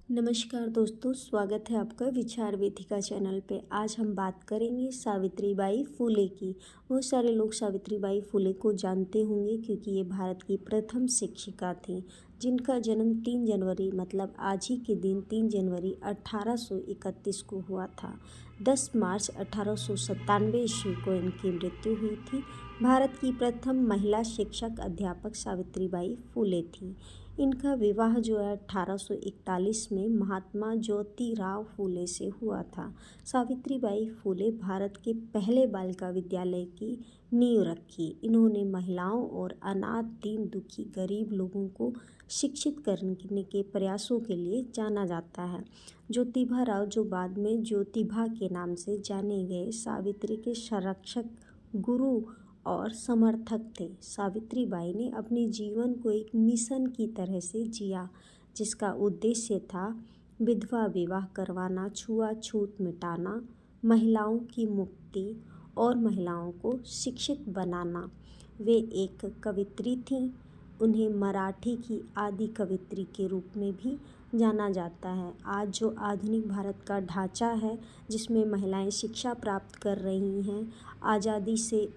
नमस्कार दोस्तों, स्वागत है आपका विचार वेदिका चैनल पे। आज हम बात करेंगे सावित्रीबाई फुले की। बहुत सारे लोग सावित्रीबाई फुले को जानते होंगे क्योंकि ये भारत की प्रथम शिक्षिका थी जिनका जन्म 3 जनवरी मतलब आज ही के दिन 3 जनवरी 1831 को हुआ था। 10 मार्च 1897 ईस्वी को इनकी मृत्यु हुई थी। भारत की प्रथम महिला शिक्षक अध्यापक सावित्रीबाई फुले थी। इनका विवाह जो है 1841 में महात्मा ज्योतिराव फुले से हुआ था। सावित्रीबाई फुले भारत के पहले बालिका विद्यालय की नींव रखी। इन्होंने महिलाओं और अनाथ, दीन दुखी, गरीब लोगों को शिक्षित करने के प्रयासों के लिए जाना जाता है। ज्योतिबा राव, जो बाद में ज्योतिबा के नाम से जाने गए, सावित्री के संरक्षक, गुरु और समर्थक थे। सावित्रीबाई ने अपने जीवन को एक मिशन की तरह से जिया जिसका उद्देश्य था विधवा विवाह करवाना, छुआछूत मिटाना, महिलाओं की मुक्ति और महिलाओं को शिक्षित बनाना। वे एक कवयित्री थीं। उन्हें मराठी की आदि कवयित्री के रूप में भी जाना जाता है। आज जो आधुनिक भारत का ढांचा है जिसमें महिलाएं शिक्षा प्राप्त कर रही हैं, आज़ादी से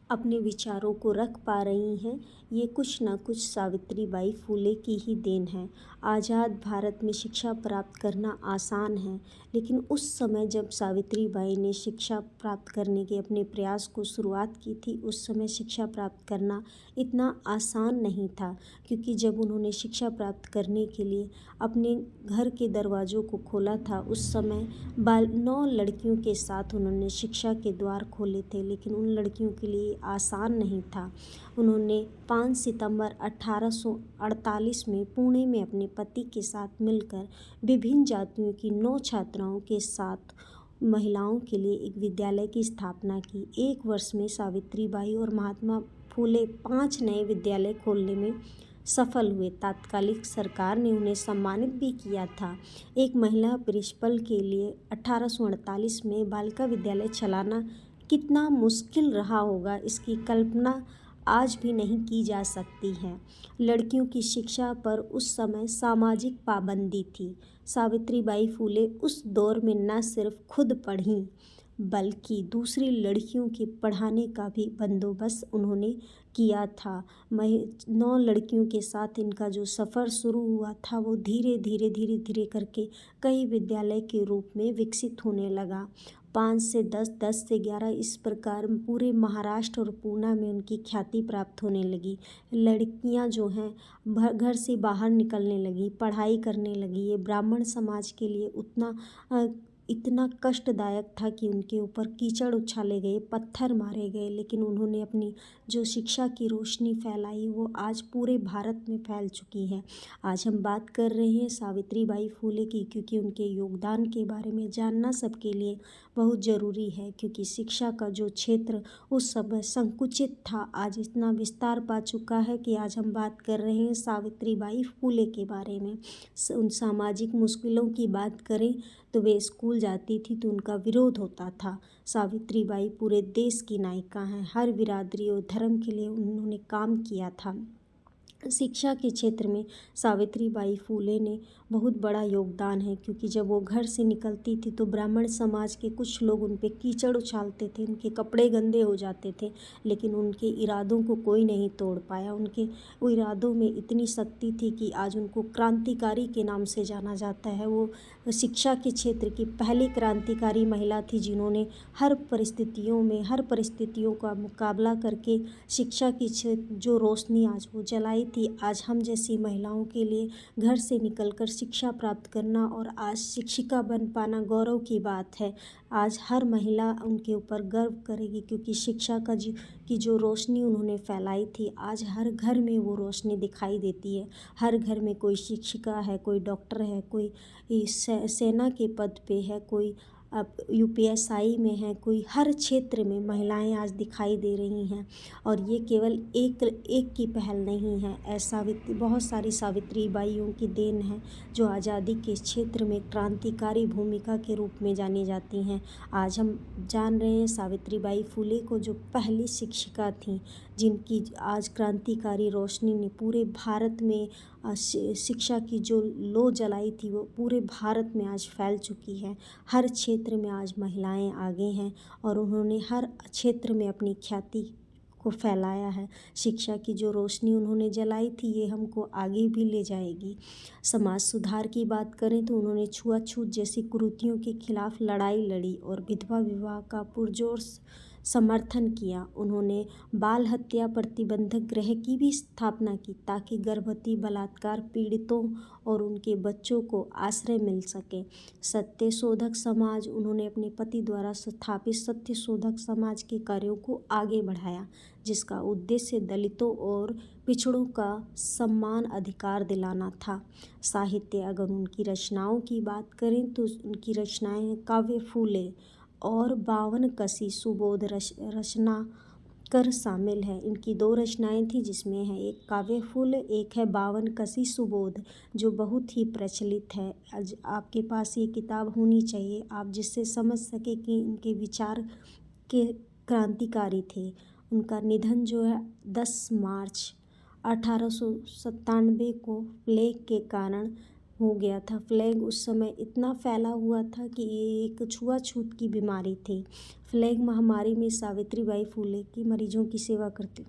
अपने विचारों को रख पा रही हैं, ये कुछ न कुछ सावित्रीबाई फुले की ही देन है। आज़ाद भारत में शिक्षा प्राप्त करना आसान है, लेकिन उस समय जब सावित्रीबाई ने शिक्षा प्राप्त करने के अपने प्रयास को शुरुआत की थी, उस समय शिक्षा प्राप्त करना इतना आसान नहीं था, क्योंकि जब उन्होंने शिक्षा प्राप्त करने के लिए अपने घर के दरवाज़ों को खोला था, उस समय 9 लड़कियों के साथ उन्होंने शिक्षा के द्वार खोले थे, लेकिन उन लड़कियों के लिए आसान नहीं था। उन्होंने 5 सितंबर 1848 में पुणे में अपने पति के साथ मिलकर विभिन्न जातियों की 9 छात्राओं के साथ महिलाओं के लिए एक विद्यालय की स्थापना की। 1 वर्ष में सावित्रीबाई और महात्मा फुले 5 नए विद्यालय खोलने में सफल हुए। तात्कालिक सरकार ने उन्हें सम्मानित भी किया था। एक महिला प्रिंसिपल के लिए 1848 में बालिका विद्यालय चलाना कितना मुश्किल रहा होगा, इसकी कल्पना आज भी नहीं की जा सकती है। लड़कियों की शिक्षा पर उस समय सामाजिक पाबंदी थी। सावित्रीबाई फुले उस दौर में न सिर्फ खुद पढ़ीं, बल्कि दूसरी लड़कियों के पढ़ाने का भी बंदोबस्त उन्होंने किया था। 9 लड़कियों के साथ इनका जो सफ़र शुरू हुआ था, वो धीरे धीरे करके कई विद्यालय के रूप में विकसित होने लगा। 5 से 10, 10 से 11, इस प्रकार पूरे महाराष्ट्र और पूना में उनकी ख्याति प्राप्त होने लगी। लड़कियां जो हैं घर से बाहर निकलने लगी, पढ़ाई करने लगी। ये ब्राह्मण समाज के लिए इतना कष्टदायक था कि उनके ऊपर कीचड़ उछाले गए, पत्थर मारे गए, लेकिन उन्होंने अपनी जो शिक्षा की रोशनी फैलाई वो आज पूरे भारत में फैल चुकी है। आज हम बात कर रहे हैं सावित्रीबाई फुले की, क्योंकि उनके योगदान के बारे में जानना सबके लिए बहुत ज़रूरी है, क्योंकि शिक्षा का जो क्षेत्र उस समय संकुचित था, आज इतना विस्तार पा चुका है कि आज हम बात कर रहे हैं सावित्रीबाई फुले के बारे में। उन सामाजिक मुश्किलों की बात करें तो वे स्कूल जाती थी तो उनका विरोध होता था। सावित्रीबाई पूरे देश की नायिका हैं। हर बिरादरी और धर्म के लिए उन्होंने काम किया था। शिक्षा के क्षेत्र में सावित्रीबाई फुले ने बहुत बड़ा योगदान है, क्योंकि जब वो घर से निकलती थी तो ब्राह्मण समाज के कुछ लोग उन पे कीचड़ उछालते थे, उनके कपड़े गंदे हो जाते थे, लेकिन उनके इरादों को कोई नहीं तोड़ पाया। उनके वो इरादों में इतनी शक्ति थी कि आज उनको क्रांतिकारी के नाम से जाना जाता है। वो शिक्षा के क्षेत्र की पहली क्रांतिकारी महिला थी जिन्होंने हर परिस्थितियों का मुकाबला करके शिक्षा की जो रोशनी आज वो जलाई थी। आज हम जैसी महिलाओं के लिए घर से निकलकर शिक्षा प्राप्त करना और आज शिक्षिका बन पाना गौरव की बात है। आज हर महिला उनके ऊपर गर्व करेगी, क्योंकि शिक्षा की जो रोशनी उन्होंने फैलाई थी, आज हर घर में वो रोशनी दिखाई देती है। हर घर में कोई शिक्षिका है, कोई डॉक्टर है, कोई सेना के पद पे है, कोई अब यूपीएसआई में है, कोई हर क्षेत्र में महिलाएं आज दिखाई दे रही हैं। और ये केवल एक की पहल नहीं है, ऐसा बहुत सारी सावित्रीबाइयों की देन है जो आज़ादी के क्षेत्र में क्रांतिकारी भूमिका के रूप में जानी जाती हैं। आज हम जान रहे हैं सावित्रीबाई फुले को, जो पहली शिक्षिका थी जिनकी आज क्रांतिकारी रोशनी ने पूरे भारत में शिक्षा की जो लौ जलाई थी वो पूरे भारत में आज फैल चुकी है। हर क्षेत्र में आज महिलाएं आगे हैं और उन्होंने हर क्षेत्र में अपनी ख्याति को फैलाया है। शिक्षा की जो रोशनी उन्होंने जलाई थी ये हमको आगे भी ले जाएगी। समाज सुधार की बात करें तो उन्होंने छुआछूत जैसी कुरीतियों के खिलाफ लड़ाई लड़ी और विधवा विवाह का पुरजोर समर्थन किया। उन्होंने बाल हत्या प्रतिबंधक गृह की भी स्थापना की ताकि गर्भवती बलात्कार पीड़ितों और उनके बच्चों को आश्रय मिल सके। सत्य शोधक समाज, उन्होंने अपने पति द्वारा स्थापित सत्य शोधक समाज के कार्यों को आगे बढ़ाया जिसका उद्देश्य दलितों और पिछड़ों का सम्मान अधिकार दिलाना था। साहित्य, अगर उनकी रचनाओं की बात करें तो उनकी रचनाएं काव्य फूले और 52 कसी सुबोध रचनाकर शामिल है। इनकी 2 रचनाएं थी जिसमें है एक काव्य फूल, एक है 52 कसी सुबोध जो बहुत ही प्रचलित है। आज आपके पास ये किताब होनी चाहिए आप जिससे समझ सके कि इनके विचार के क्रांतिकारी थे। उनका निधन जो है 10 मार्च 1897 को प्लेग के कारण हो गया था। प्लेग उस समय इतना फैला हुआ था कि ये एक छुआछूत की बीमारी थी। प्लेग महामारी में सावित्रीबाई फुले की मरीजों की सेवा करते